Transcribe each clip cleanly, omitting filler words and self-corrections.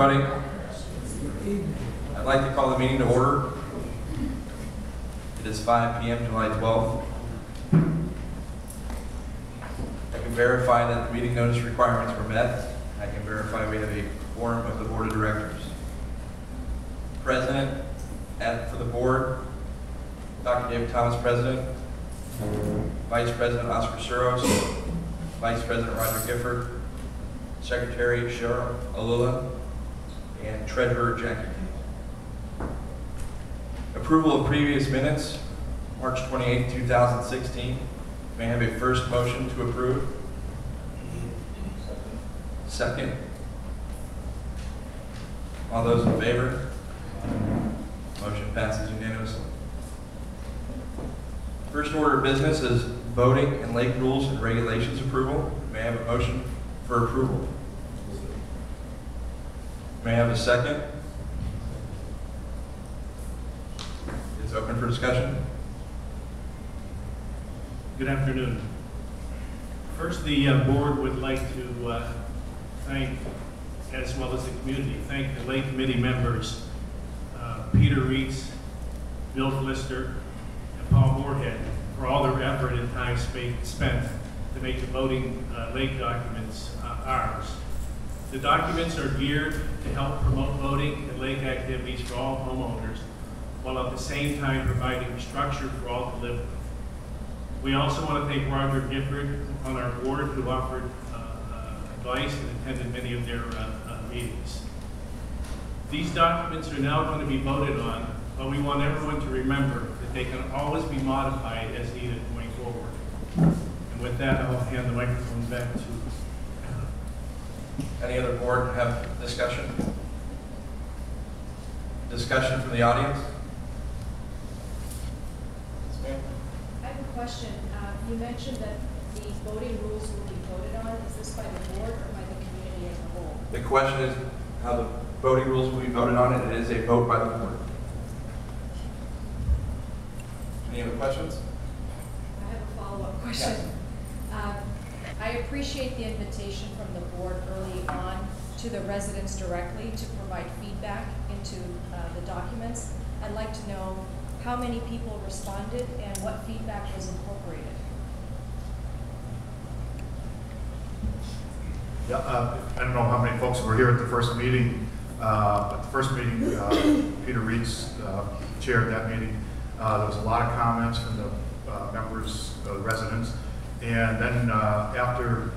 everybody. I'd like to call the meeting to order. It is 5 p.m. July 12th. I can verify that the meeting notice requirements were met. I can verify we have a quorum of the Board of Directors. President for the Board, Dr. David Thomas, President. Vice President Oscar Suros. Vice President Roger Gifford. Secretary Cheryl Alula, and Treasurer Jackie. Approval of previous minutes, March 28, 2016. May I have a first motion to approve? Second. All those in favor? Motion passes unanimously. First order of business is voting and lake rules and regulations approval. May I have a motion for approval? May I have a second? It's open for discussion. Good afternoon. First, the board would like to thank, as well as the community, thank the Lake Committee members, Peter Reitz, Bill Flister, and Paul Moorhead, for all their effort and time spent to make the voting lake documents ours. The documents are geared to help promote voting and lake activities for all homeowners, while at the same time providing structure for all to live with. We also want to thank Roger Gifford on our board, who offered advice and attended many of their meetings. These documents are now going to be voted on, but we want everyone to remember that they can always be modified as needed going forward. And with that, I'll hand the microphone back to Any other board have discussion? Discussion from the audience? Yes, ma'am. I have a question. You mentioned that the voting rules will be voted on. Is this by the board or by the community as a whole? The question is how the voting rules will be voted on, and it is a vote by the board. Any other questions? I have a follow-up question. Yes. I appreciate the invitation from the board early on to the residents directly to provide feedback into the documents. I'd like to know how many people responded and what feedback was incorporated. Yeah, I don't know how many folks were here at the first meeting. At the first meeting, Peter Reitz chaired that meeting. There was a lot of comments from the members, residents. And then after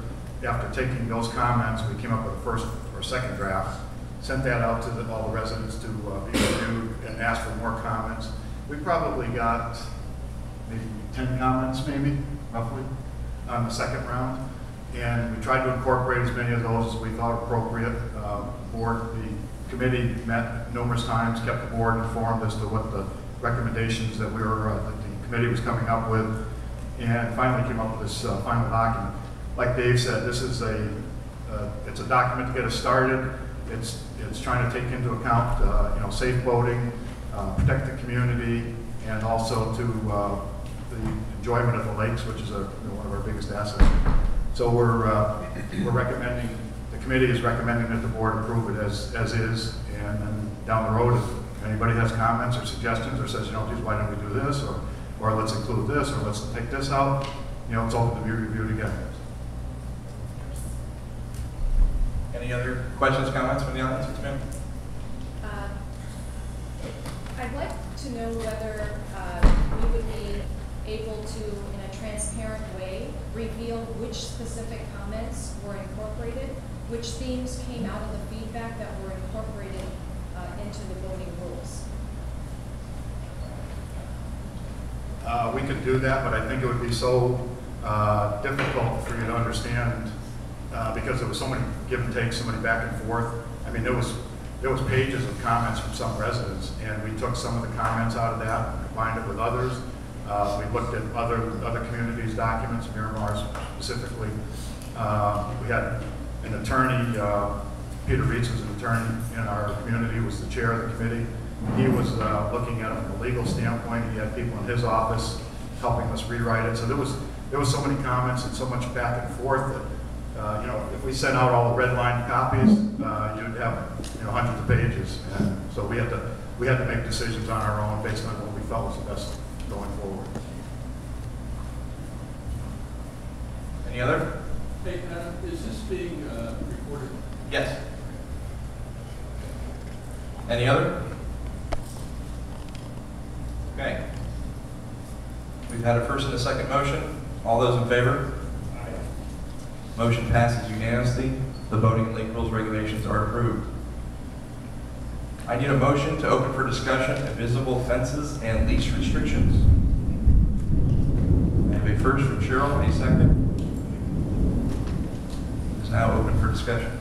taking those comments, we came up with a first or second draft, sent that out to all the residents to be reviewed and asked for more comments. We probably got maybe 10 comments, maybe, roughly, on the second round. And we tried to incorporate as many of those as we thought appropriate. The committee met numerous times, kept the board informed as to what the recommendations that that the committee was coming up with, and finally came up with this final document. Like Dave said, this is it's a document to get us started. It's trying to take into account safe voting, protect the community, and also to the enjoyment of the lakes, which is one of our biggest assets. So we're recommending, the committee is recommending that the board approve it as is, and then down the road, if anybody has comments or suggestions or says, geez, why don't we do this, or let's include this, or let's take this out, it's open to be reviewed again. Any other questions, comments from the audience? Yes, ma'am. I'd like to know whether we would be able to, in a transparent way, reveal which specific comments were incorporated, which themes came out of the feedback that were incorporated into the voting rules. We could do that, but I think it would be so difficult for you to understand because there was so many give and takes, so many back and forth. I mean, there was pages of comments from some residents, and we took some of the comments out of that and combined it with others. We looked at other communities' documents, Miramar's specifically. We had an attorney, Peter Reitz was an attorney in our community, was the chair of the committee. He was looking at it from a legal standpoint. He had people in his office helping us rewrite it. So there was so many comments and so much back and forth that if we sent out all the red line copies, you'd have, hundreds of pages. And so we had to make decisions on our own based on what we felt was the best going forward. Any other? Hey, is this being recorded? Yes. Any other? Okay. We've had a first and a second motion. All those in favor? Motion passes unanimously. The voting and lake rules regulations are approved. I need a motion to open for discussion invisible fences and leash restrictions. I have a first from Cheryl, a second. It is now open for discussion.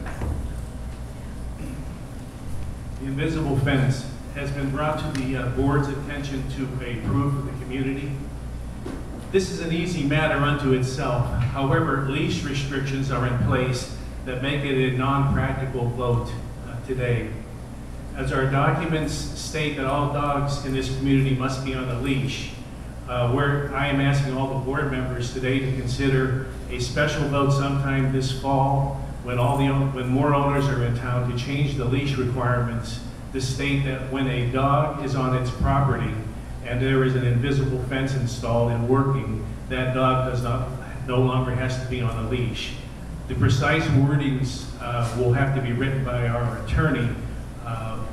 The invisible fence has been brought to the board's attention to approve for the community. This is an easy matter unto itself. However, leash restrictions are in place that make it a non-practical vote today. As our documents state that all dogs in this community must be on a leash, where I am asking all the board members today to consider a special vote sometime this fall when more owners are in town to change the leash requirements to state that when a dog is on its property and there is an invisible fence installed and working, that dog no longer has to be on a leash. The precise wordings will have to be written by our attorney,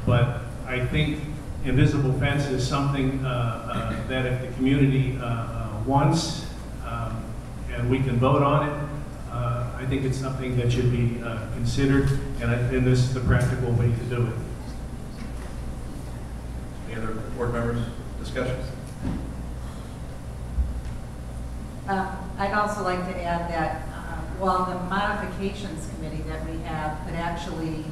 but I think invisible fence is something that if the community wants and we can vote on it, I think it's something that should be considered, and this is the practical way to do it. Any other board members' discussions? I'd also like to add that while the modifications committee that we have could actually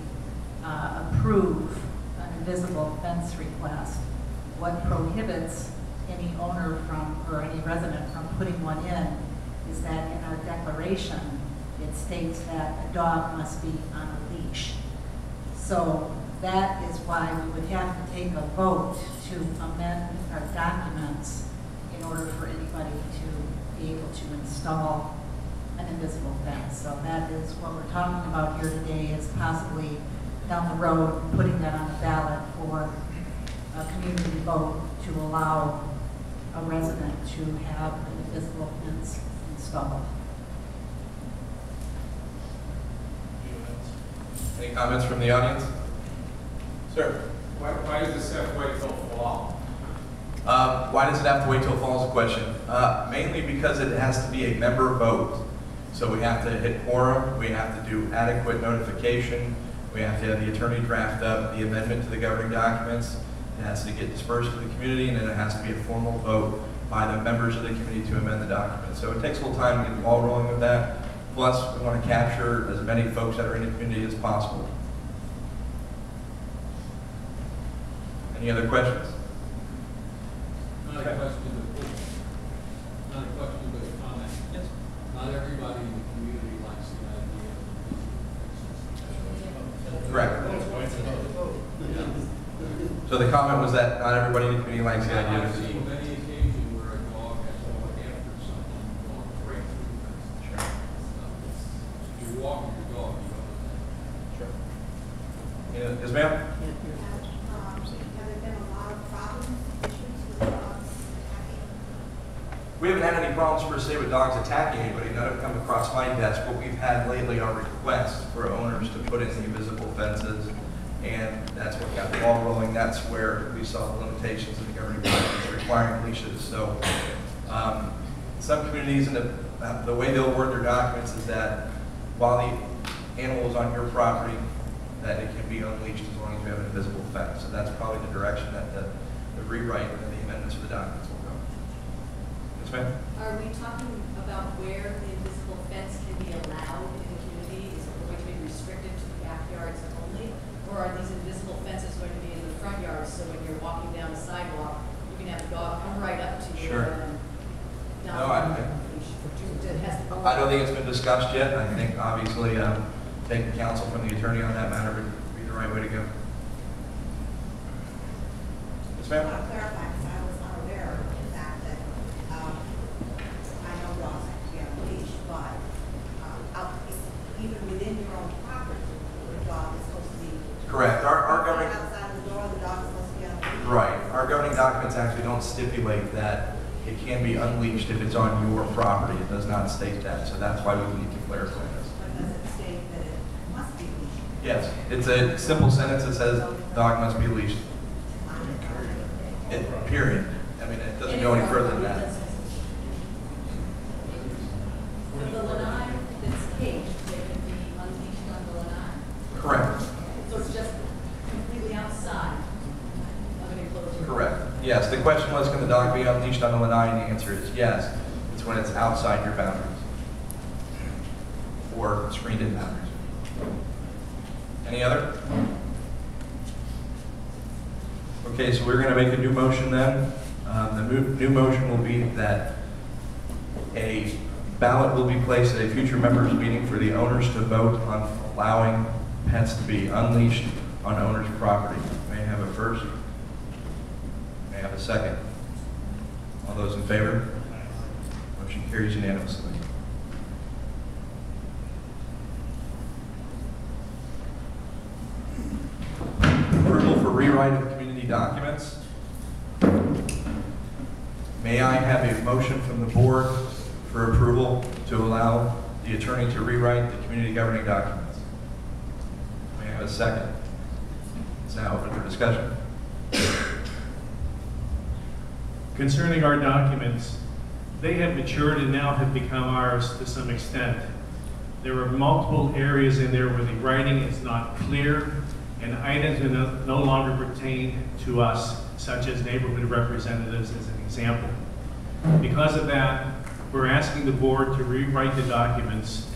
approve an invisible fence request, what prohibits any owner or any resident from putting one in is that in our declaration it states that a dog must be on a leash. So that is why we would have to take a vote to amend our documents in order for anybody to be able to install an invisible fence. So that is what we're talking about here today, is possibly down the road putting that on the ballot for a community vote to allow a resident to have an invisible fence installed. Any comments from the audience? Sir? Why does this have to wait till fall? Why does it have to wait till fall is a question. Mainly because it has to be a member vote. So we have to hit quorum, we have to do adequate notification, we have to have the attorney draft up the amendment to the governing documents. It has to get dispersed to the community, and then it has to be a formal vote by the members of the committee to amend the document. So it takes a little time to get the ball rolling with that. Plus, we want to capture as many folks that are in the community as possible. Any other questions? Not a question, but a comment. Yes. Not everybody in the community likes the idea of Correct. So the comment was that not everybody in the community likes the idea I've of seen many occasions where a dog has to look after something going right through the fence. Sure. You're walking your dog, you know. Sure. Yes, ma'am? Have there been a lot of problems, issues with dogs attacking? We haven't had any problems per se with dogs attacking anybody. None have come across my desk. What we've had lately are requests for owners to put in the invisible fences, and that's what got the ball rolling. That's where we saw the limitations of the governing documents requiring leashes. So some communities, and the way they'll word their documents is that while the animal is on your property, that it can be unleashed as long as you have an invisible fence. So that's probably the direction that the rewrite and the amendments of the documents will go. Yes, ma'am? Are we talking about where the invisible fence can be allowed in the community? Is it going to be restricted to the backyards only? Or are these invisible fences going to be in the front yards, so when you're walking down the sidewalk, you can have the dog come right up to you? Sure. And No, I don't think it's been discussed yet. I think obviously taking counsel from the attorney on that matter would be the right way to go. Yes, I ma'am? want to clarify, because I was unaware of the fact that, I know dogs have to be on a leash, but Right. Our governing documents actually don't stipulate that it can be unleashed if it's on your property. It does not state that, so that's why we need to clarify this. But does it state that it must be leashed? Yes, it's a simple sentence that says dog must be leashed. Period. I mean, it doesn't go any further than that. The lanai that's caged, they can be unleashed on the lanai? Correct. So it's just completely outside of an enclosure? Correct. Yes, the question was, can the dog be unleashed on the lanai? And the answer is yes. It's when it's outside your boundaries or screened-in boundaries. Any other? Okay, so we're going to make a new motion then. New motion will be that a ballot will be placed at a future members meeting for the owners to vote on allowing pets to be unleashed on owners' property. May I have a first? May I have a second? All those in favor? Motion carries unanimously. Approval for rewrite of community documents. May I have a motion from the board for approval to allow the attorney to rewrite the community governing documents? May I have a second? It's now open for discussion. Concerning our documents, they have matured and now have become ours to some extent. There are multiple areas in there where the writing is not clear and items that no longer pertain to us, such as neighborhood representatives as an example. Because of that, we're asking the board to rewrite the documents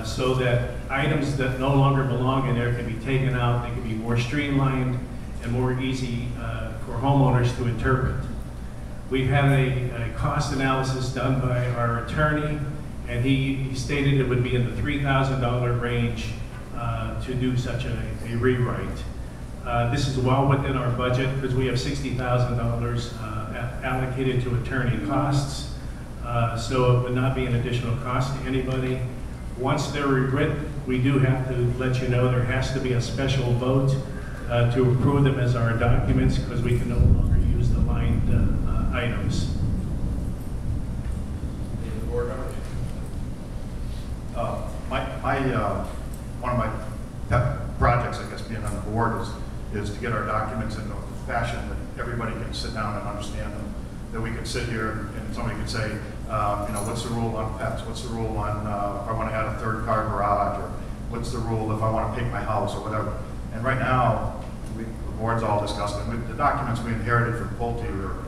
so that items that no longer belong in there can be taken out, they can be more streamlined and more easy for homeowners to interpret. We've had a cost analysis done by our attorney, and he stated it would be in the $3,000 range to do such a rewrite. This is well within our budget because we have $60,000 allocated to attorney costs, so it would not be an additional cost to anybody. Once they're rewritten, we do have to let you know there has to be a special vote to approve them as our documents because we can no longer use the lined items. Any board members? One of my pet projects, I guess, being on the board is to get our documents in a fashion that everybody can sit down and understand them. That we can sit here and somebody can say, what's the rule on pets? What's the rule on if I want to add a third car garage? Or what's the rule if I want to paint my house or whatever? And right now, the board's all discussing the documents we inherited from Pulte were,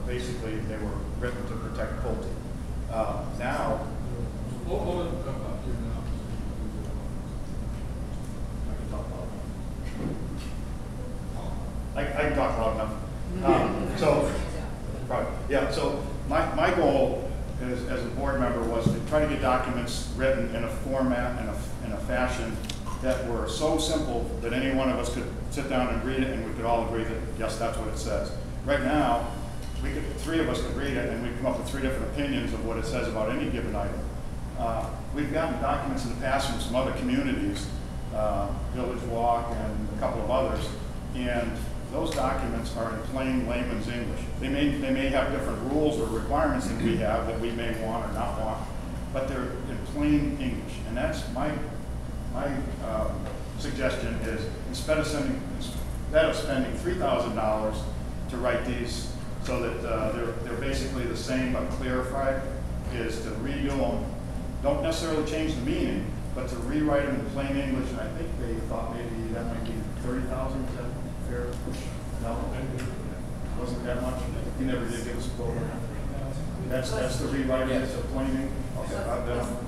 basically they were written to protect Pulte. Now, Hold on, up here now. I can talk loud enough. So my goal as a board member was to try to get documents written in a format and in a fashion that were so simple that any one of us could sit down and read it and we could all agree that, yes, that's what it says. Right now, three of us could read it and we come up with three different opinions of what it says about any given item. We've gotten documents in the past from some other communities, Village Walk and a couple of others, and those documents are in plain layman's English. They may have different rules or requirements than we have that we may want or not want, but they're in plain English. And that's my suggestion is instead of spending $3,000 to write these so that they're basically the same but clarified, is to redo them. Don't necessarily change the meaning, but to rewrite them in plain English. And I think they thought maybe that might be $30,000. Is that fair? No, wasn't that much. He never did give us a quote. That's the rewriting. It's a plain English. Okay,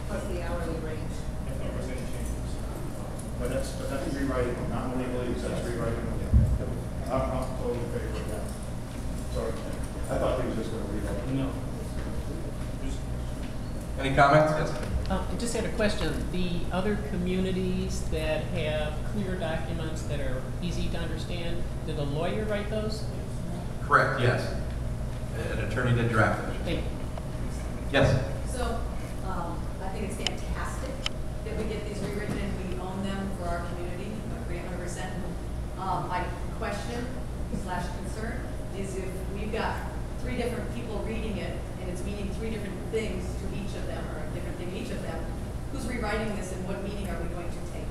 Plus the hourly rate. but that's rewriting, not legally. That's rewriting. I'm totally in favor of that. Sorry, I thought he was just going to rewrite it. No. Any comments? Yes. I just had a question. The other communities that have clear documents that are easy to understand, did a lawyer write those? Correct, yes. An attorney did draft it. Thank you. Yes. So, I think it's fantastic that we get these rewritten and we own them for our community, 300%. My question slash concern is if we've got 3 different people reading it and it's meaning 3 different things to each of them, or a different thing to each of them, who's rewriting this and what meaning are we going to take?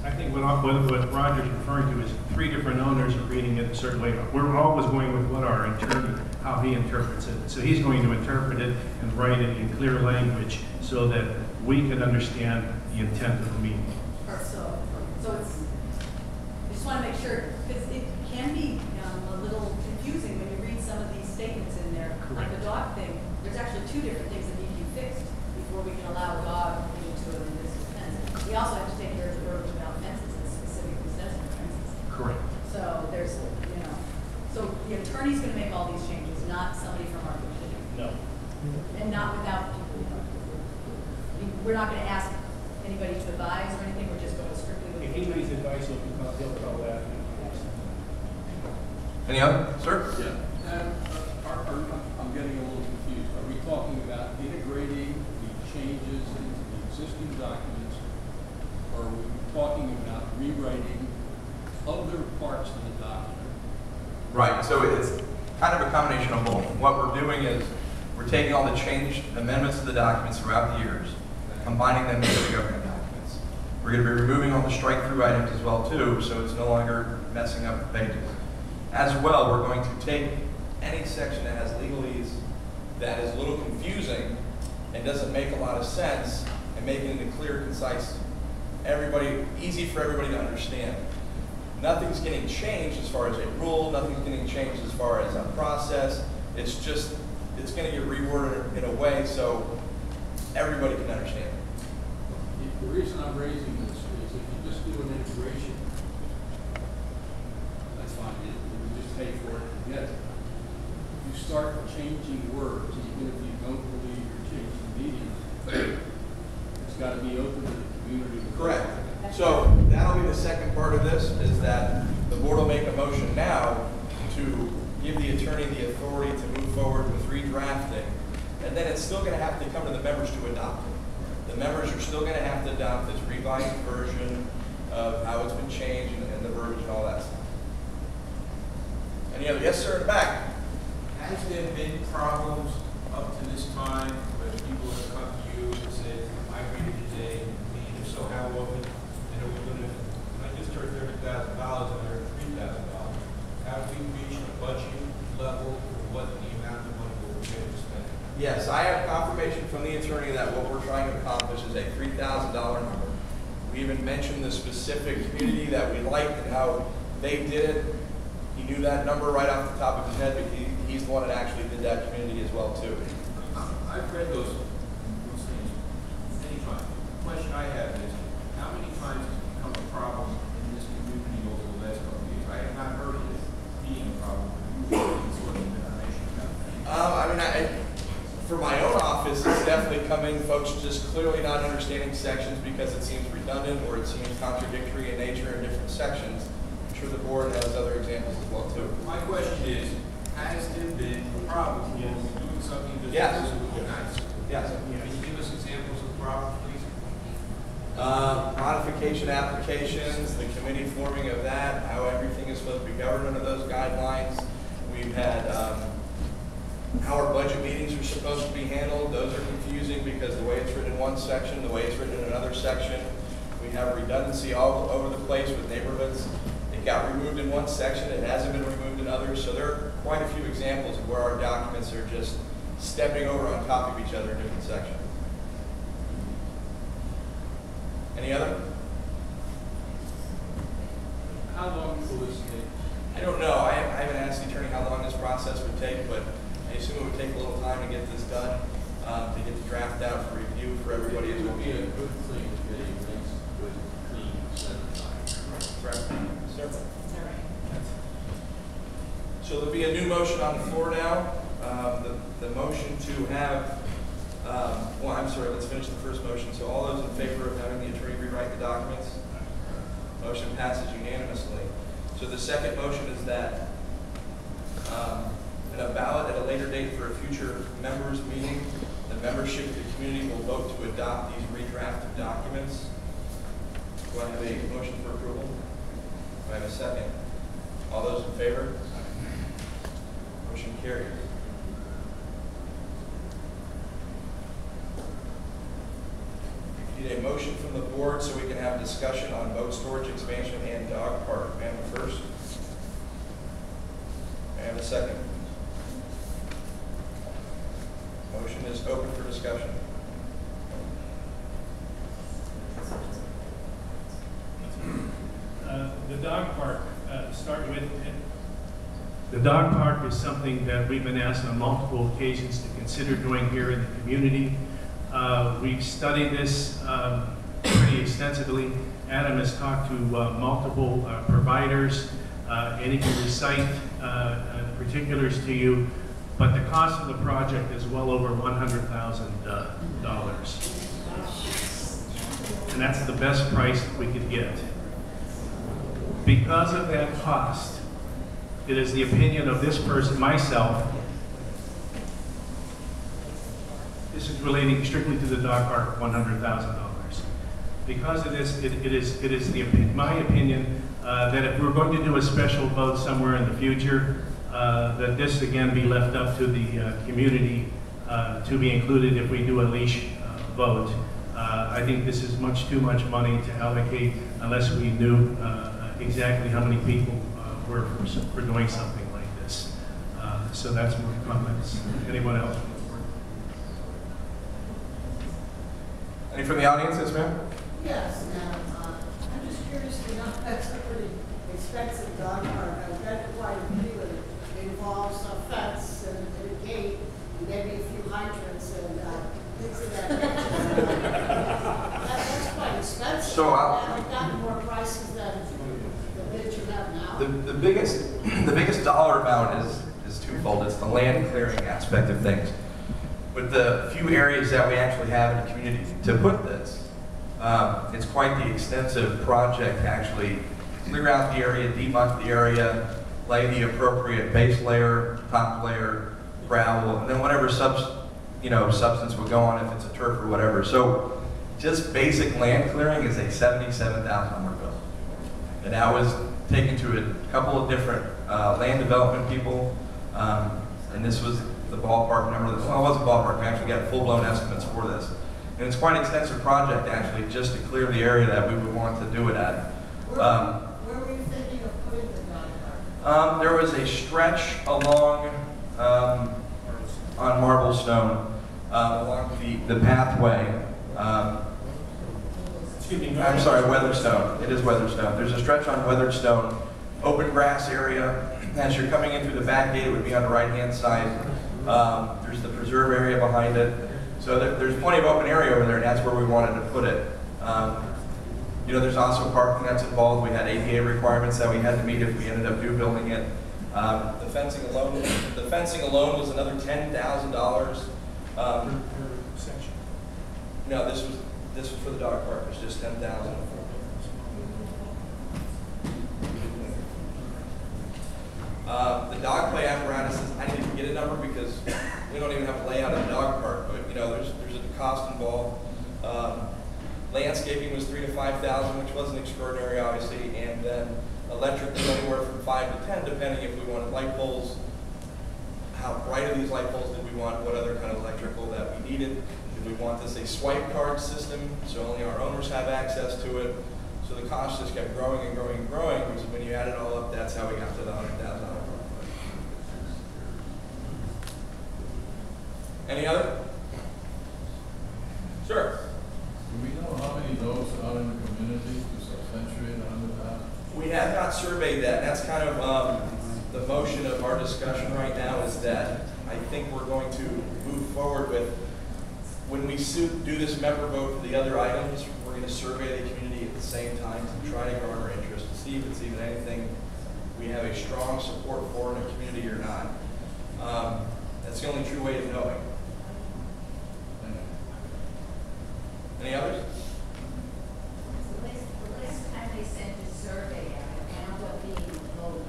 I think what Roger's referring to is 3 different owners are reading it a certain way. We're always going with what our attorney, how he interprets it. So he's going to interpret it and write it in clear language so that we can understand the intent of the meeting. Or so it's, I just want to make sure, because it can be a little confusing when you read some of these statements in there. Like the dog thing, there's actually 2 different things that need to be fixed before we can allow a dog into an invisible fence. We also have to take care of the verbiage about fences that specifically says no fences. Correct. So there's, so the attorney's going to make all these changes, not somebody from our community. No. And not without people. We're not going to ask anybody to advise or anything, we're just going strictly with. If he needs advice, he'll call that. Any other? Sir? Yeah. I'm getting a little confused. Are we talking about integrating the changes into the existing documents? Or are we talking about rewriting other parts of the document? Right, so it's kind of a combination of both. What we're doing is we're taking all the changed amendments to the documents throughout the years, combining them into the government documents. We're going to be removing all the strike-through items as well too, so it's no longer messing up the pages. As well, we're going to take any section that has legalese that is a little confusing and doesn't make a lot of sense and make it into clear, concise, easy for everybody to understand. Nothing's getting changed as far as a rule, nothing's getting changed as far as a process. It's going to get reworded in a way so everybody can understand. The reason I'm raising this is if you just do an integration, that's fine. You just pay for it and get it. If you start changing words, even if you don't believe you're changing meaning, it's got to be open to the community. Correct. So that'll be the second part of this, is that the board will make a motion now to give the attorney the authority to move forward with redrafting, and then it's still going to have to come to the members to adopt it. The members are still going to have to adopt this revised version of how it's been changed and the verbiage and all that stuff. Any other? Yes, sir, in the back. Has there been problems up to this time where people have come to you and said, I read it today, and if so, how often? And are we going to, I just heard $30,000, I heard $3,000. Have we reached a budget level for what the amount of money we're going to spend? Yes, I have confirmation from the attorney that what we're trying to accomplish is a $3,000 number. We even mentioned the specific community that we liked and how they did it. He knew that number right off the top of his head, but he's the one that actually did that community as well too. I've read those things many times. The question I have is, how many times has it become a problem in this community over the last couple of years? I have not heard of it being a problem. Sort of information about that. For my own office, it's definitely coming, folks just clearly not understanding sections because it seems redundant or it seems contradictory in nature in different sections. I'm sure the board has other examples as well too. My question is, has there been a problem in doing something that's Yes. nice? Yes. Can you give us examples of problems, please? Modification applications, the committee forming of that, how everything is supposed to be governed under those guidelines. We've had how our budget meetings are supposed to be handled. Those are confusing because the way it's written in one section, the way it's written in another section. We have redundancy all over the place with neighborhoods. It got removed in one section, it hasn't been removed in others. So there are quite a few examples of where our documents are just stepping over on top of each other in different sections. Any other? How long will this take? I don't know. I haven't asked the attorney how long this process would take, but I assume it would take a little time to get this done, to get the draft out for review for everybody. It would be a good thing to get a nice, good, clean set of documents. Correct. Sir? So there'll be a new motion on the floor now. The motion to have, well, I'm sorry, let's finish the first motion. So all those in favor of having the attorney rewrite the documents? Motion passes unanimously. So the second motion is that in a ballot at a later date for a future members meeting, the membership of the community will vote to adopt these redrafted documents. Do I have a motion for approval? Do I have a second? All those in favor? Motion carries. We need a motion from the board so we can have discussion on boat storage expansion and dog park. May I have a first? May I have a second? Motion is open for discussion. The dog park, start with, the dog park is something that we've been asked on multiple occasions to consider doing here in the community. We've studied this pretty extensively. Adam has talked to multiple providers, and he can recite the particulars to you, but the cost of the project is well over $100,000. And that's the best price we could get. Because of that cost, it is the opinion of this person, myself, this is relating strictly to the dog park, $100,000. Because of this, it is my opinion that if we're going to do a special vote somewhere in the future, that this again be left up to the community to be included if we do a leash vote. I think this is much too much money to allocate unless we knew exactly how many people were for doing something like this. So that's my comments. Anyone else? Any from the audience, yes, ma'am? Yes, now, I'm just curious to know, that's a pretty expensive dog park. I've read quite a few, and it involves a fence and a gate, and maybe a few hydrants and things of that nature. That's quite expensive. So I've gotten more prices than the bids you have now. The biggest dollar amount is twofold. It's the land clearing aspect of things. With the few areas that we actually have in the community to put this, it's quite the extensive project to actually clear out the area, demuck the area, lay the appropriate base layer, top layer, gravel, and then whatever substance would go on if it's a turf or whatever. So just basic land clearing is a $77,000 bill. And that was taken to a couple of different land development people, and this was the ballpark number. Well, it wasn't ballpark. We actually got full-blown estimates for this. And it's quite an extensive project, actually, just to clear the area that we would want to do it at. Where were you thinking of putting the dog park? There was a stretch along on Marblestone, along the pathway. Excuse me. I'm sorry, Weatherstone. It is Weatherstone. There's a stretch on Weatherstone, open grass area. As you're coming in through the back gate, it would be on the right-hand side. There's the preserve area behind it. So there's plenty of open area over there, and that's where we wanted to put it. There's also parking that's involved. We had ADA requirements that we had to meet if we ended up building it. The fencing alone was another $10,000. No, this was for the dog park. It was just $10,000. The dog play apparatuses, I didn't even get a number because we don't even have a layout of the dog park, but there's a cost involved. Landscaping was $3,000 to $5,000, which wasn't extraordinary, obviously, and then electric was anywhere from $5,000 to $10,000, depending if we wanted light poles, how bright are these light poles did we want, what other kind of electrical that we needed. Did we want this a swipe card system, so only our owners have access to it? So the cost just kept growing and growing and growing, because when you add it all up, that's how we got to the $100,000. Any other? Sure. Do we know how many dogs are in the community to substantiate 100,000? We have not surveyed that. That's kind of the motion of our discussion right now, is that I think we're going to move forward with, when we do this member vote for the other items, we're going to survey the community at the same time to try to garner interest, to see if it's even anything we have a strong support for in the community or not. That's the only true way of knowing. Any others? The last time they sent a survey out, it wound up being voted.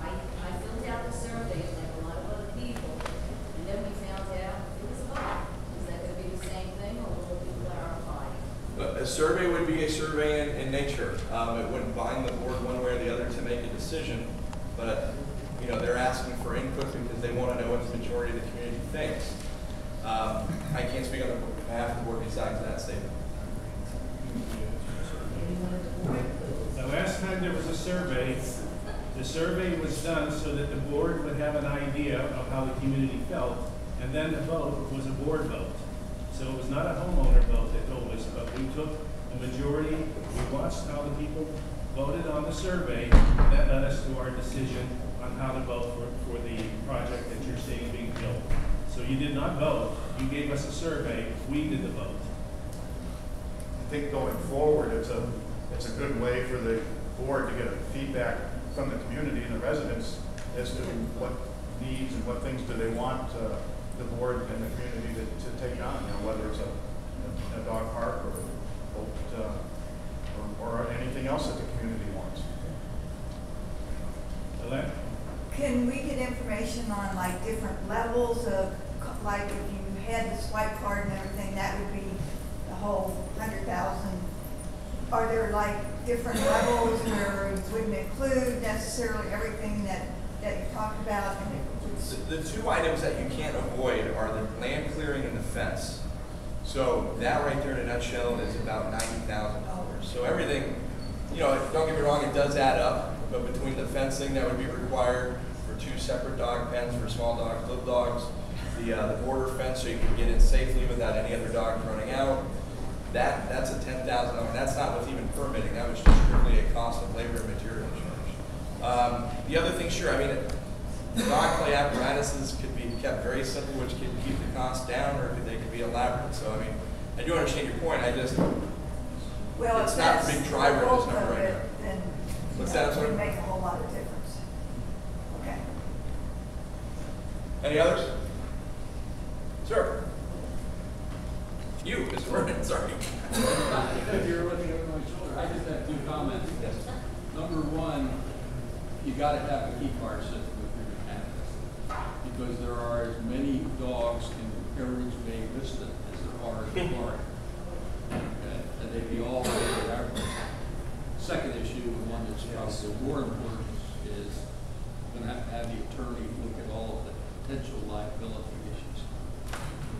I filled out the survey like a lot of other people, and then we found out it was a lie. Is that going to be the same thing, or will it be clarified? As survey would be a survey in nature. It wouldn't bind the board one way or the other to make a decision, but you know, they're asking for input because they want to know what the majority of the community thinks. I can't speak on behalf of the board besides that statement. The last time there was a survey, the survey was done so that the board would have an idea of how the community felt, and then the vote was a board vote. So it was not a homeowner vote that told us, but we took a majority, we watched how the people voted on the survey, and that led us to our decision on how to vote for the project that you're seeing being built. So you did not vote, you gave us a survey, we did the vote. I think going forward, it's a good way for the board to get feedback from the community and the residents as to what needs and what things do they want the board and the community to take on, you know, whether it's a dog park or anything else that the community wants. Elaine? Can we get information on like different levels of, like if you had the swipe card and everything, that would be the whole 100,000. Are there like different levels where it wouldn't include necessarily everything that you talked about? The two items that you can't avoid are the land clearing and the fence. So that right there in a nutshell is about $90,000. So everything, you know, don't get me wrong, it does add up, but between the fencing that would be required for 2 separate dog pens for small dogs, little dogs, the border fence so you can get in safely without any other dogs running out, that's a $10,000. That's not with even permitting. That was just strictly a cost of labor and material charge. The other thing, sure, I mean, dog play apparatuses could be kept very simple, which could keep the cost down, or they could be elaborate. So, I mean, I do understand your point. I just, well, it's not a big driver of this number right now. Then What's that? it would make a whole lot of difference. Okay. Any others? Sir? You, Mr. Vernon, sorry. If you're looking over my shoulder, I just have 2 comments. Yes. Number one, you got to have a key card system if you're going to have this, because there are as many dogs in Heritage Bay Vista as there are in Florida. Okay? And they'd be all over everywhere. Second issue, the one that's probably more important, is going to have the attorney look at all of the potential liability issues.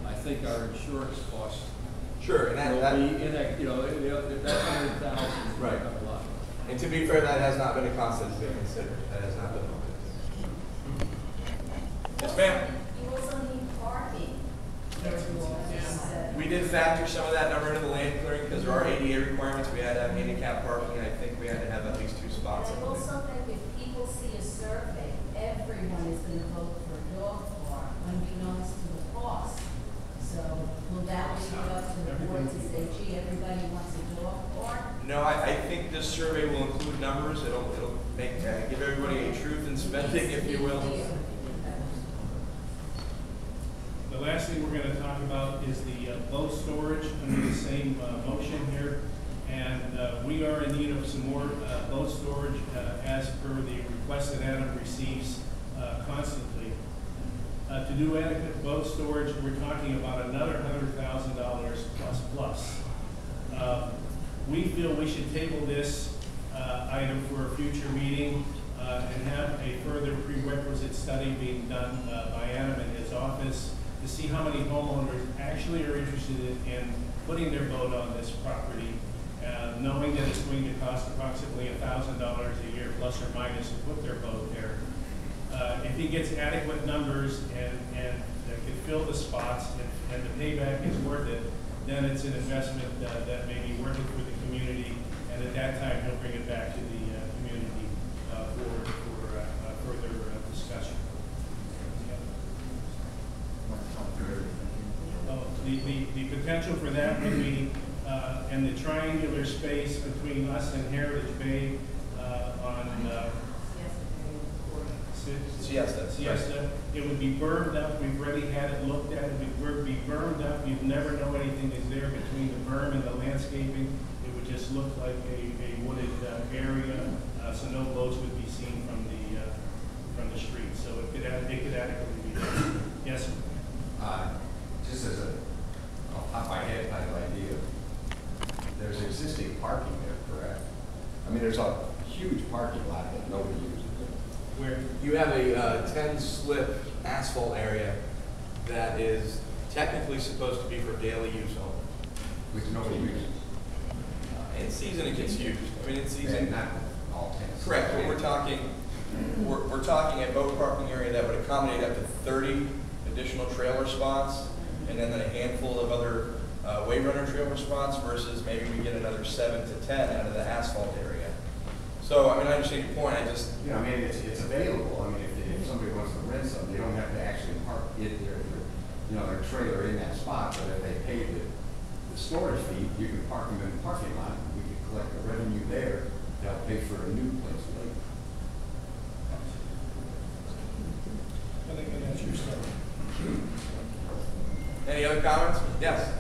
I think our insurance costs Sure, and will be in that, you know, that 100,000 is Right. a lot. And to be fair, that has not been a cost that's been considered. That has not been looked at. Yes, ma'am. You also need parking. We did factor some of that number into the land clearing because there are ADA requirements. We had to have handicap parking. I think we had to have at least 2 spots. And I also think if people see a survey, everyone is going to vote for a dog park, unbeknownst to the cost. So will that leave it up to the board to say, gee, everybody wants a dog park? No, I think this survey will include numbers. It'll make give everybody a truth in spending, if you will. The last thing we're going to talk about is the boat storage under the same motion here. And we are in need of some more boat storage as per the request that Adam receives constantly. To do adequate boat storage, we're talking about another $100,000 plus. We feel we should table this item for a future meeting and have a further prerequisite study being done by Adam in his office to see how many homeowners actually are interested in putting their boat on this property, knowing that it's going to cost approximately $1,000 a year plus or minus to put their boat there. If he gets adequate numbers and can fill the spots and the payback is worth it, then it's an investment that may be worth it for the community, and at that time he'll bring it back to the community for further discussion. The potential for that would be in the triangular space between us and Heritage Bay on Siesta. It would be burned up. We've already had it looked at. It would be burned up. You'd never know anything is there between the berm and the landscaping. It would just look like a wooded area, so no boats would be seen from the street. So it could adequately be done. Yes, sir. Just as a off my head kind of idea, there's a mean, there's a huge parking lot that nobody uses. Where? You have a 10-slip asphalt area that is technically supposed to be for daily use only. Which nobody uses. In season, it gets used. I mean, in season, And not all 10. correct, but we're talking a boat parking area that would accommodate up to 30 additional trailer spots, and then a handful of other wave runner trailer spots versus maybe we get another 7 to 10 out of the asphalt area. So, I mean, I understand your point, I just, You know, I mean, it's available. I mean, if somebody wants to rent something, they don't have to actually park their trailer in that spot, but if they pay the storage fee, you can park them in the parking lot. We can collect the revenue there. That'll pay for a new place later. any other comments? Yes?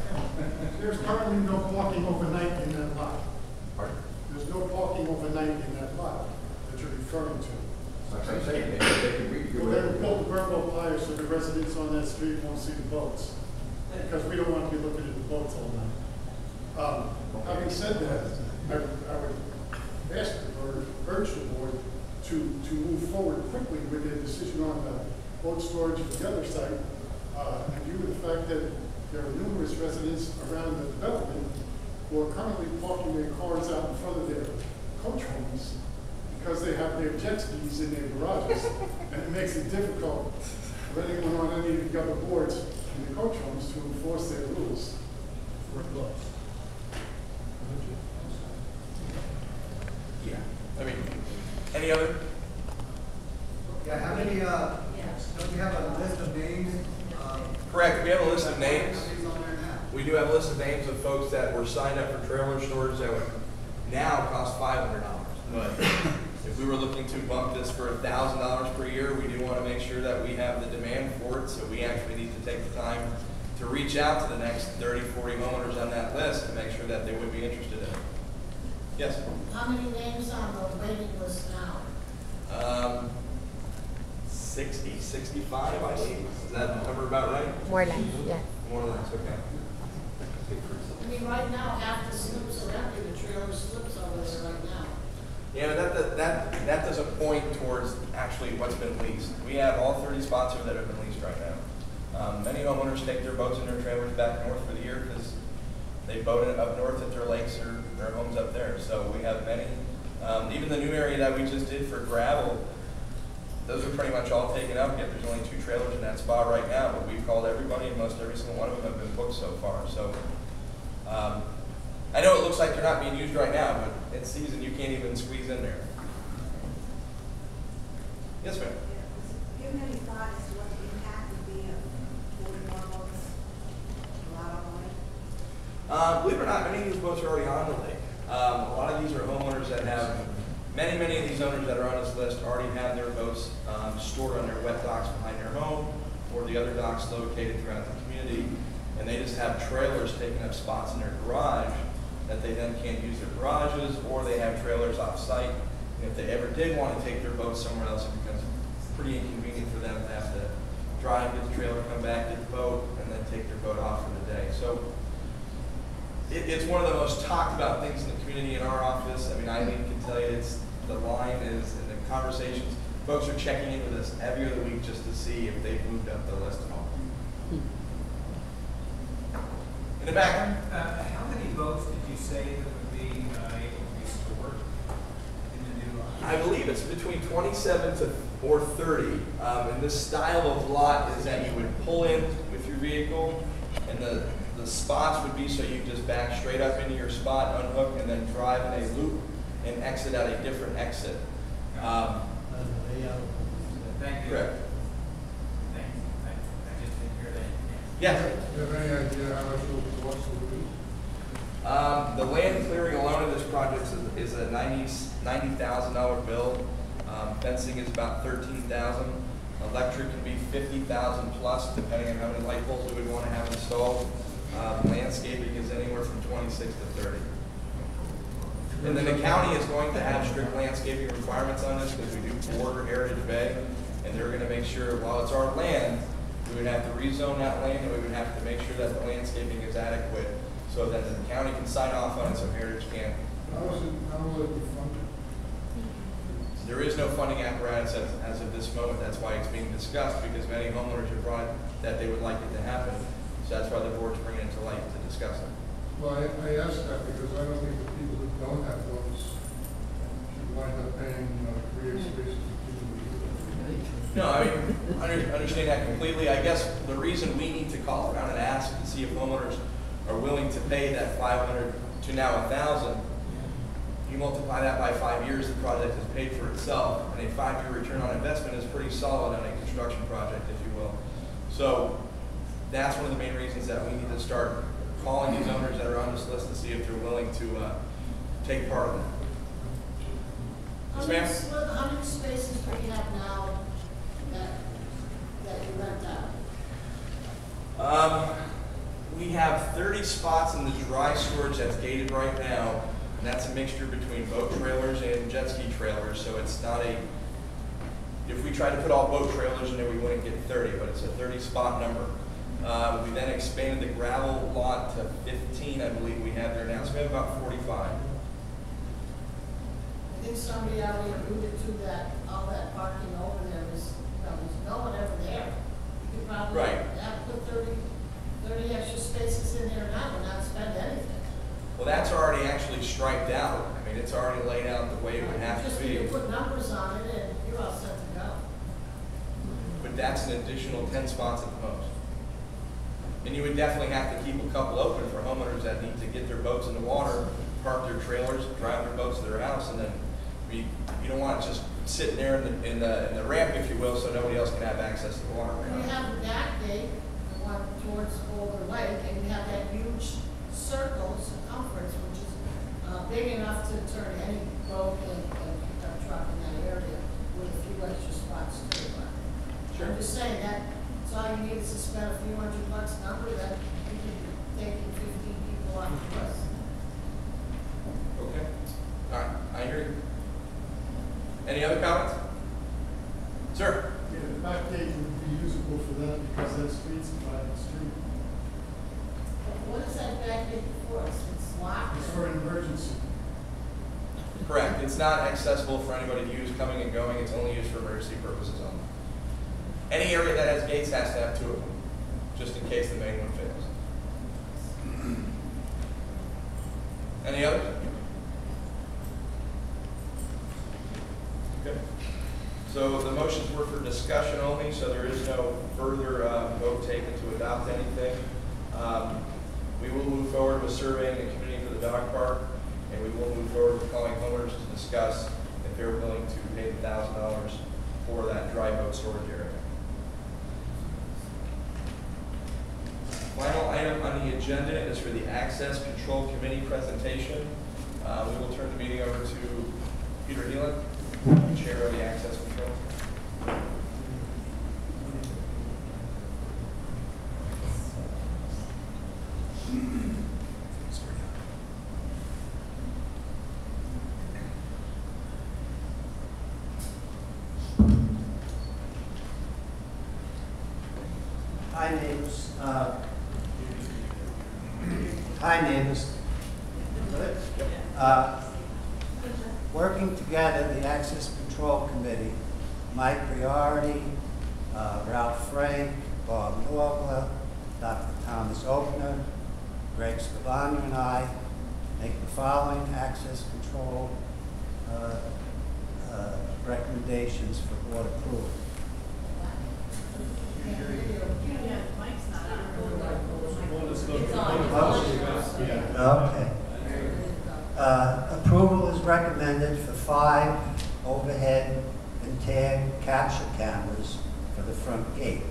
There's currently no parking overnight in that lot. Pardon? There's no parking overnight in that lot that you're referring to. That's what I'm saying. They can read Well, they would build the Burnboat Pier so the residents on that street won't see the boats, because we don't want to be looking at the boats all night. Having said that, I would ask or urge the board to move forward quickly with their decision on the boat storage at the other site, in view of the fact that there are numerous residents around the development who are currently parking their cars out in front of their coach homes because they have their jet skis in their garages, and it makes it difficult for anyone on any of the other boards in the coach homes to enforce their rules. Yeah. I mean, any other? Yeah, how many, don't you have a list of names? Correct, we have a list of names. How many's on there now? We do have a list of names of folks that were signed up for trailer storage that would now cost $500. But if we were looking to bump this for $1,000 per year, we do want to make sure that we have the demand for it. So we actually need to take the time to reach out to the next 30, 40 homeowners on that list to make sure that they would be interested in it. Yes? How many names on the waiting list now? 60, 65, I believe. Is that number about right? More or less, yeah. More or less, okay. I mean, right now, half the slips are empty, the trailer slips over there right now. Yeah, but that doesn't point towards actually what's been leased. We have all 30 spots here that have been leased right now. Many homeowners take their boats and their trailers back north for the year because they boat it up north at their lakes or their homes up there. So we have many. Even the new area that we just did for gravel, those are pretty much all taken up, yet there's only 2 trailers in that spot right now, but we've called everybody and most every single one of them have been booked so far. So I know it looks like they're not being used right now, but in season you can't even squeeze in there. Yes, ma'am? Do you have any thought as to what the impact would be of 40 more boats allowed on the lake? Believe it or not, many of these boats are already on the lake. A lot of these are homeowners that have, many of these owners that are on this list already have their boats stored on their wet docks behind their home or the other docks located throughout the community. And they just have trailers taking up spots in their garage that they then can't use their garages, or they have trailers off-site. And if they ever did want to take their boat somewhere else, it becomes pretty inconvenient for them to have to drive, get the trailer, come back, get the boat, and then take their boat off for the day. So it's one of the most talked about things in the community in our office. I mean, Eileen can tell you, the line is, and the conversations, folks are checking in with us every other week just to see if they've moved up the list at all. In the back. How many boats did you say that would be able to be stored in the new lot? I believe it's between 27 or 30. And this style of lot is that you would pull in with your vehicle, and the spots would be so you just back straight up into your spot, unhook, and then drive in a loop and exit at a different exit. Thank you. Correct. Thank you. I just didn't hear that. Yes. Do you have any idea how much the cost will be? The land clearing alone of this project is a $90,000 bill. Fencing is about $13,000. Electric can be $50,000 plus, depending on how many light poles we would want to have installed. Landscaping is anywhere from 26 to 30. And then the county is going to have strict landscaping requirements on this because we do border Heritage Bay, and they're going to make sure while it's our land, we would have to rezone that land, and we would have to make sure that the landscaping is adequate so that the county can sign off on it so Heritage can't. How will it be funded? There is no funding apparatus as of this moment. That's why it's being discussed, because many homeowners have brought that they would like it to happen. So that's why the board's bringing it to light to discuss it. Well, I asked that because I don't think the people who don't have votes should wind up paying, create spaces for people who do. No, I mean, understand that completely. I guess the reason we need to call around and ask to see if homeowners are willing to pay that 500 to now 1,000. You multiply that by 5 years, the project is paid for itself, and a 5-year return on investment is pretty solid on a construction project, if you will. So that's one of the main reasons that we need to start calling these owners that are on this list to see if they're willing to take part of that. Yes, ma'am? How many spaces do you have now that you rent out? We have 30 spots in the dry storage that's gated right now, and that's a mixture between boat trailers and jet ski trailers, so it's not a, if we tried to put all boat trailers in there, we wouldn't get 30, but it's a 30 spot number. We then expanded the gravel lot to 15, I believe we have there now, so we have about 45. I think somebody already alluded to that, all that parking over there was, there's no one ever there. You could probably Right. have put 30 extra spaces in there now and not spend anything. Well, that's already actually striped out. I mean, it's already laid out the way it would have to Just be. need to put numbers on it and you're all set to go. But that's an additional 10 spots at the most. And you would definitely have to keep a couple open for homeowners that need to get their boats in the water, park their trailers, drive their boats to their house, and then you don't want it just sitting there in the ramp, if you will, so nobody else can have access to the water. When you have the back gate, the one towards Boulder Lake, and you have that huge circle circumference, which is big enough to turn any boat and pickup truck in that area with a few extra spots too. Sure. I'm just saying that's all you need is to spend a few $100 number that you can take 15 people off the bus. Okay. All right. I hear you. Any other comments? Sir? Yeah, the back gate would be usable for them because that street's a private street. What is that back gate for? It's locked? It's for an emergency. Correct. It's not accessible for anybody to use coming and going. It's only used for emergency purposes only. Any area that has gates has to have 2 of them, just in case the main one fails. Any others? Okay. So the motions were for discussion only, so there is no further vote taken to adopt anything. We will move forward with surveying the community for the dog park, and we will move forward with calling homeowners to discuss if they're willing to pay the $1,000 for that dry boat storage area. Final item on the agenda is for the Access Control Committee presentation. We will turn the meeting over to Peter Heelan, Chair of the Access Control. Hi, neighbors. Hi, neighbors. Good. Working together, the Access Control Committee, Mike Priority, Ralph Frank, Bob Norgler, Dr. Thomas Oakner, Greg Scavano, and I make the following access control recommendations for board approval. Okay. Approval is recommended for 5 overhead and tag capture cameras for the front gate,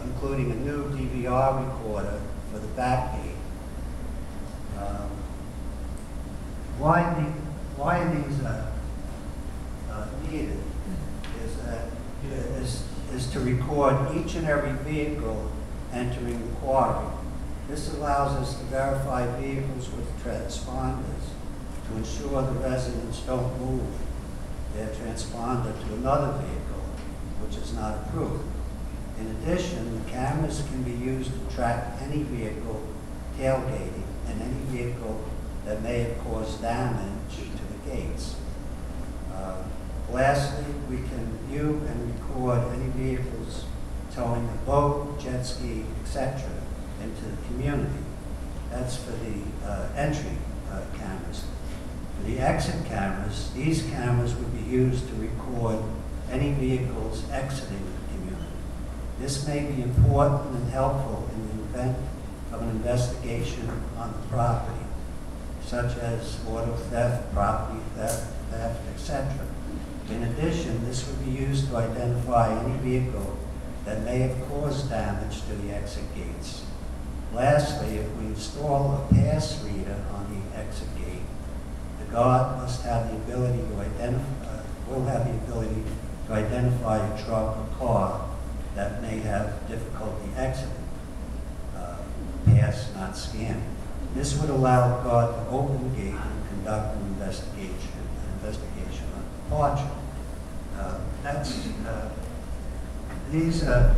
including a new DVR recorder for the back gate. Why these needed is to record each and every vehicle entering the quarry. This allows us to verify vehicles with transponders to ensure the residents don't move their transponder to another vehicle, which is not approved. In addition, the cameras can be used to track any vehicle tailgating and any vehicle that may have caused damage to the gates. Lastly, we can view and record any vehicles towing a boat, jet ski, etc. into the community. That's for the entry cameras. For the exit cameras, these cameras would be used to record any vehicles exiting the community. This may be important and helpful in the event of an investigation on the property, such as auto theft, property theft, etc. In addition, this would be used to identify any vehicle that may have caused damage to the exit gates. Lastly, if we install a pass reader on the exit gate, the guard must have the ability to identify a truck or car that may have difficulty exiting. Pass, not scan. This would allow the guard to open the gate and conduct an investigation on departure. These are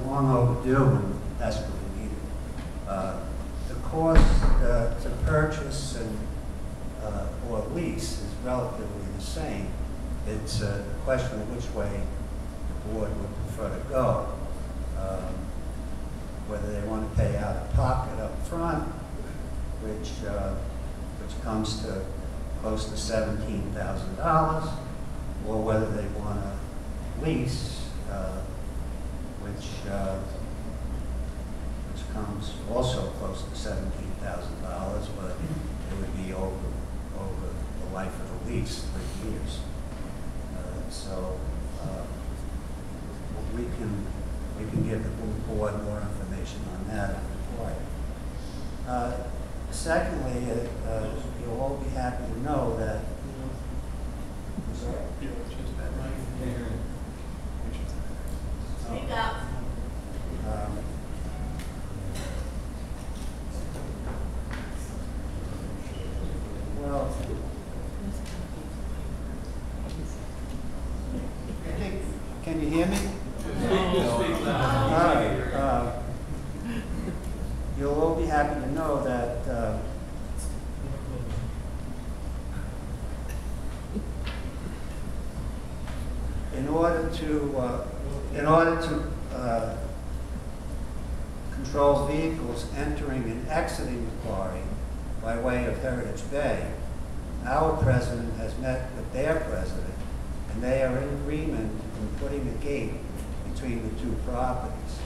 long overdue and desperately needed. The cost to purchase or lease is relatively the same. It's a question of which way the board would prefer to go. Whether they want to pay out of pocket up front, which comes to close to $17,000, or whether they want to lease, which comes also close to $17,000, but it would be over the life of the lease, 3 years. We can give the board more information on that if required. Secondly, you'll all be happy to know that Speak up. Well, can you hear me? You'll all be happy to know that in order to control vehicles entering and exiting the quarry by way of Heritage Bay, our president has met with their president, and they are in agreement in putting a gate between the two properties.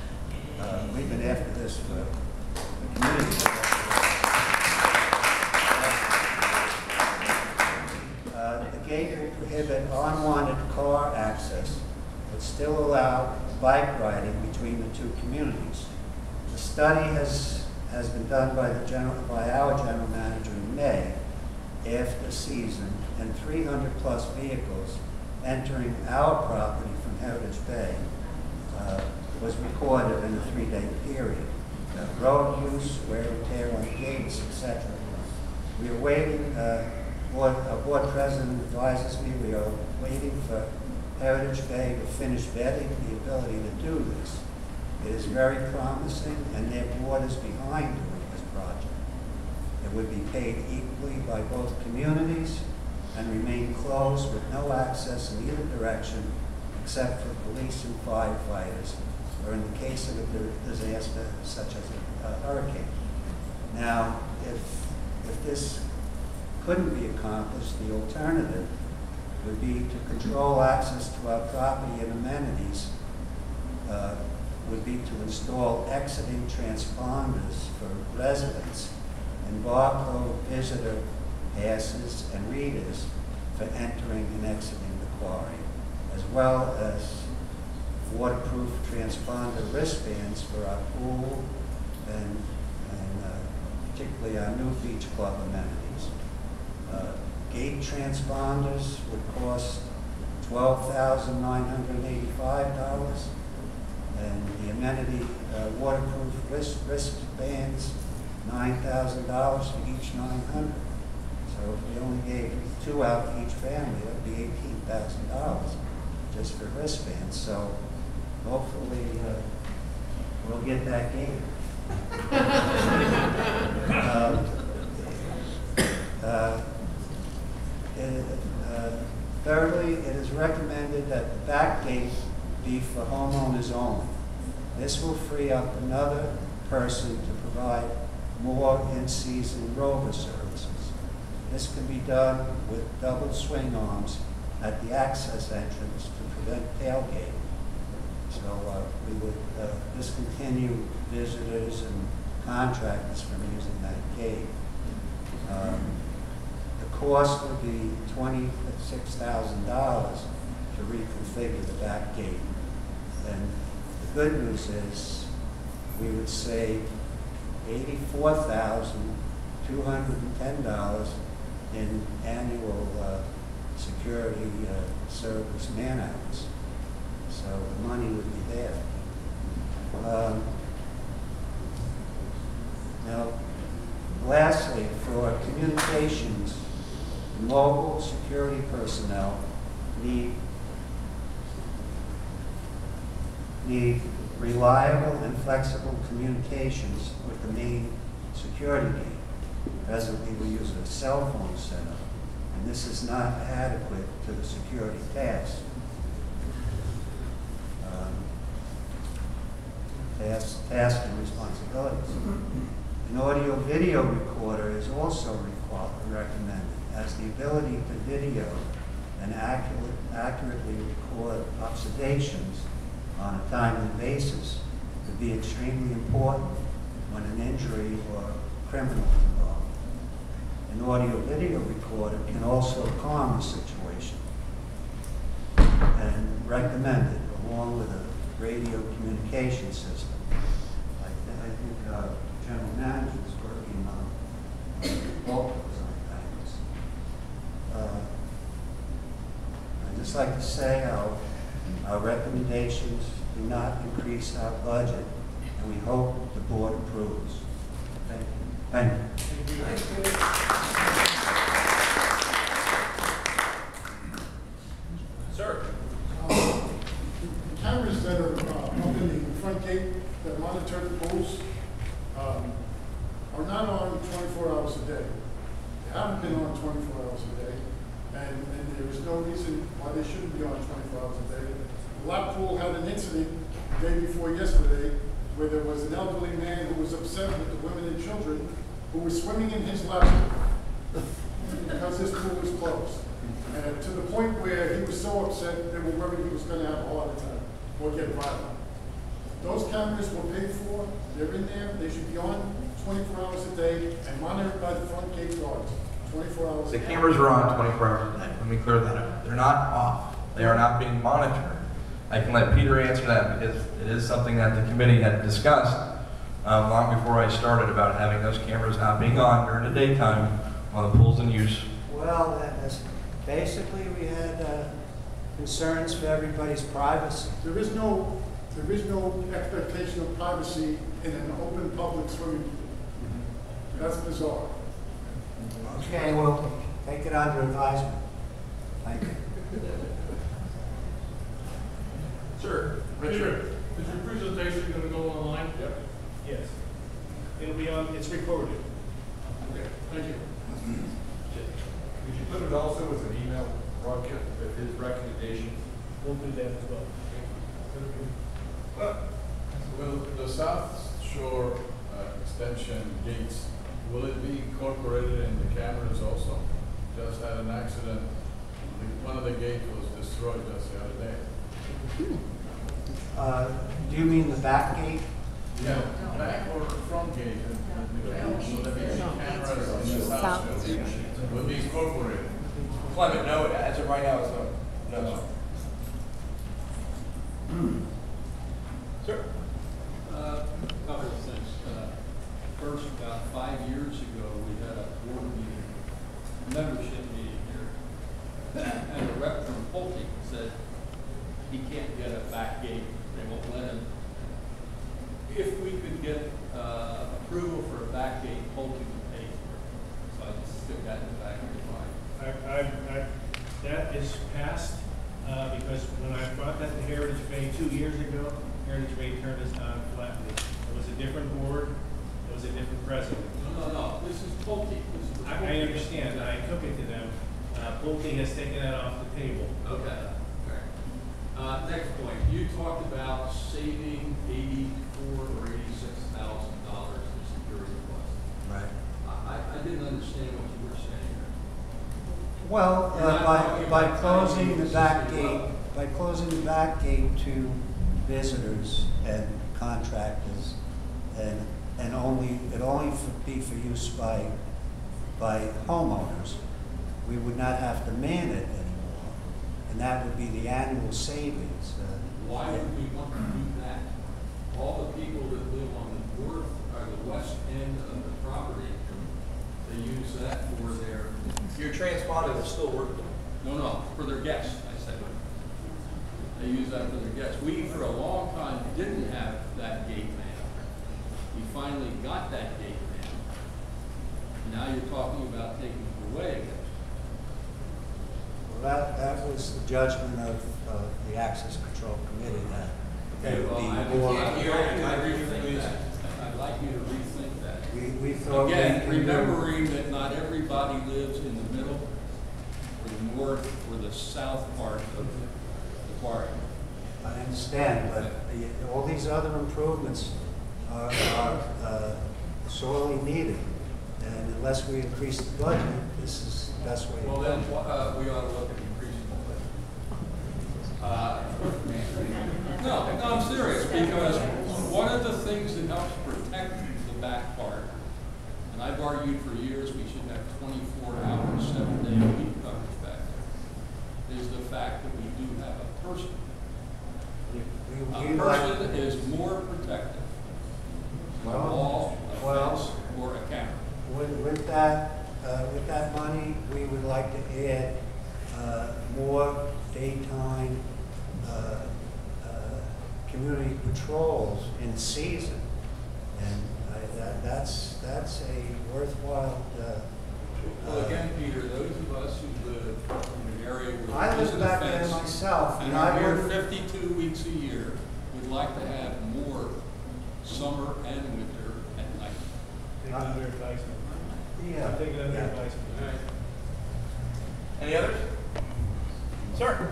We've been after this for the community. The gate will prohibit unwanted car access, but still allow bike riding between the two communities. The study has been done by our general manager in May after the season, and 300 plus vehicles entering our property from Heritage Bay was recorded in a 3-day period. Road use, wear and tear on gates, etc. We are waiting, our board president advises me, we are waiting for Heritage Bay to finish vetting the ability to do this. It is very promising, and their board is behind doing this project. It would be paid equally by both communities and remain closed with no access in either direction except for police and firefighters, or in the case of a disaster such as a hurricane. Now, if this couldn't be accomplished, the alternative would be to control access to our property and amenities, would be to install exiting transponders for residents and barcode visitor passes and readers for entering and exiting the quarry, as well as waterproof transponder wristbands for our pool and particularly our new beach club amenities. Gate transponders would cost $12,985, and the amenity waterproof wristbands, $9,000 for each 900. So if we only gave 2 out to each family, that would be $18,000 just for wristbands. So hopefully we'll get that game. Thirdly, it is recommended that the back gate be for homeowners only. This will free up another person to provide more in-season rover services. This can be done with double swing arms at the access entrance to prevent tailgating. So we would discontinue visitors and contractors from using that gate. The cost would be $26,000 to reconfigure the back gate. And the good news is we would save $84,210 in annual security service man-hours. So the money would be there. Now, lastly, for communications, mobile security personnel need reliable and flexible communications with the main security gate. Presently, we use a cell phone setup, and this is not adequate to the security task. Tasks and responsibilities. An audio-video recorder is also recommended, as the ability to video and accurately record observations on a timely basis could be extremely important when an injury or criminal is involved. An audio-video recorder can also calm the situation, and recommended along with a radio communication system. I think General Manager is working on both of those items. I'd just like to say our recommendations do not increase our budget, and we hope the board approves. Thank you. Thank you. Thank you. Sir. The cameras that are up in the front gate that monitor the pools are not on 24 hours a day. They haven't been on 24 hours a day, and there is no reason why they shouldn't be on 24 hours a day. Blackpool had an incident the day before yesterday where there was an elderly man who was upset with the women and children who were swimming in his lap because his pool was closed. And to the point where he was so upset, they were worried he was going to have a heart attack or get violent. Those cameras were paid for. They're in there. They should be on 24 hours a day and monitored by the front gate guards 24 hours a The day. cameras are on 24 hours a day. Let me clear that up. They're not off. They are not being monitored. I can let Peter answer that because it is something that the committee had discussed long before I started about having those cameras not being on during the daytime while the pool's in use. Well, basically we had concerns for everybody's privacy. There is no expectation of privacy in an open public swimming pool. That's bizarre. Okay, well, take it under advisement. Thank you. Sure. Richard. Is your presentation going to go online? Yep. Yes. It'll be on, it's recorded. Okay, thank you. Could you put it also as an email broadcast with his recommendations? We'll do that as well. Will the South Shore extension gates, will it be incorporated in the cameras also? Just had an accident, one of the gates was destroyed just the other day. Do you mean the back gate? Yeah, back or front gate, so there may be cameras in the South Shore, will be incorporated. Clement, no, as of right now, it's no. No. Sir. Couple of things. First, about 5 years ago, we had a board meeting, membership meeting here, and a rep from Pulte said he can't get a back gate. They won't let him. If we could get approval for a back gate, Pulte would pay for it. So I just stick that in the back of your mind. That is passed because when I brought that to Heritage Bay 2 years ago, Heritage Bay turned us down flatly. It was a different board. It was a different president. No. This is Pulte. I understand. I took it to them. Pulte has taken that off the table. Okay. Next point, you talked about saving $84,000 or $86,000 in security costs. Right. I didn't understand what you were saying. Well, You're not talking by about closing trying to the back system gate, up. by closing the back gate to visitors and contractors, and only, it only be for use by homeowners, we would not have to man it anymore, and that would be the annual savings. Why would we want to do that? All the people that live on the north or the west end of the property, they use that for their. Your transponder is still working. No, for their guests, I said. They use that for their guests. We, for a long time, didn't have that gate man. We finally got that gate man. Now you're talking about taking it away again. Well, that was the judgment of the Access Control Committee that Okay, would well, be I'd more. like you to rethink that. I'd like you to rethink that. We thought. Again, we could do- remembering that not everybody lives in the middle, or the north, or the south part of the quarry. I understand, but all these other improvements are sorely needed. And unless we increase the budget, this is the best way to Well, go. then, we ought to look at increasing the budget. No, I'm serious, because one of the things that helps protect the back part, and I've argued for years we should have 24 hours, 7-day-a-week coverage back there, is the fact that we do have a person. A person is more protective than a wall, a fence, or a camera. With that money, we would like to add more daytime community patrols in season, and that's a worthwhile. Well, again, Peter, those of us who live in an area where I there live isn't a back there fence myself, and and are I here would. 52 weeks a year, would like to have more summer and winter at night. Take another advice. Yeah. Take another Yeah. advice. All right. Any others? Sir?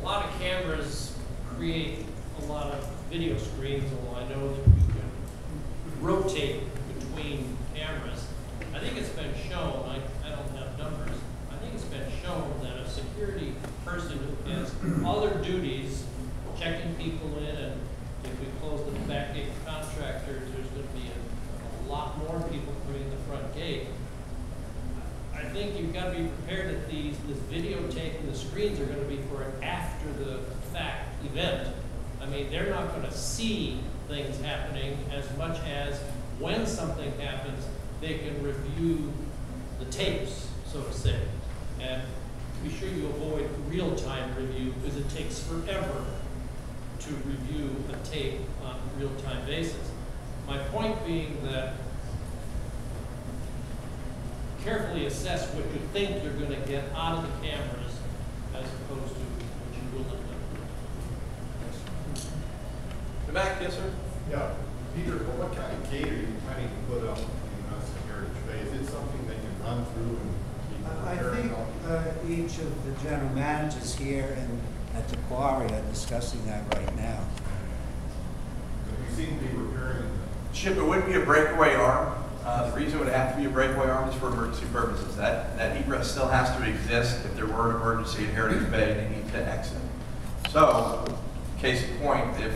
A lot of cameras create a lot of video screens, although I know that you can rotate between cameras. I think it's been shown, I don't have numbers, I think it's been shown that a security person who has other duties, checking people in, and if we close the back gate contractors, there's going to be a lot more people coming in the front gate. I think you've got to be prepared that this videotape and the screens are going to be for an after the fact event. I mean, they're not going to see things happening as much as when something happens, they can review the tapes, so to say. And be sure you avoid real-time review because it takes forever to review a tape on a real-time basis. My point being that carefully assess what you think you're going to get out of the cameras as opposed to what you will have done. The back, yes, sir? Yeah, Peter, what kind of gate are you planning to put up in Heritage Bay? Is it something they can run through and be I prepared? think each of the general managers here and at the quarry are discussing that right now. We seem to be repairing Chip, it wouldn't be a breakaway arm. The reason it would have to be a breakaway arm is for emergency purposes. That egress still has to exist if there were an emergency in Heritage Bay and they need to exit. So, case in point, if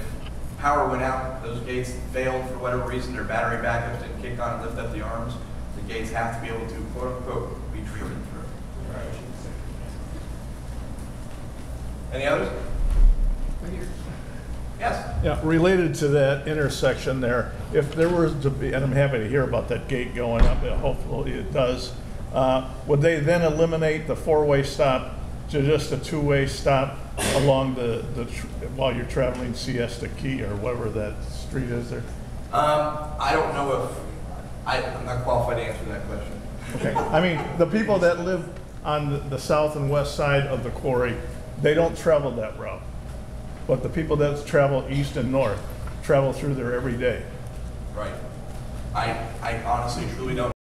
power went out, those gates failed for whatever reason, their battery backups didn't kick on and lift up the arms, the gates have to be able to, quote unquote, be driven through. Any others? Yes? Yeah, related to that intersection there, if there was to be, and I'm happy to hear about that gate going up, and hopefully it does, would they then eliminate the four-way stop to just a two-way stop along while you're traveling Siesta Key or whatever that street is there? I don't know if, I'm not qualified to answer that question. Okay, I mean, the people that live on the south and west side of the quarry, they don't travel that route. But the people that travel east and north travel through there every day. Right. I honestly, truly don't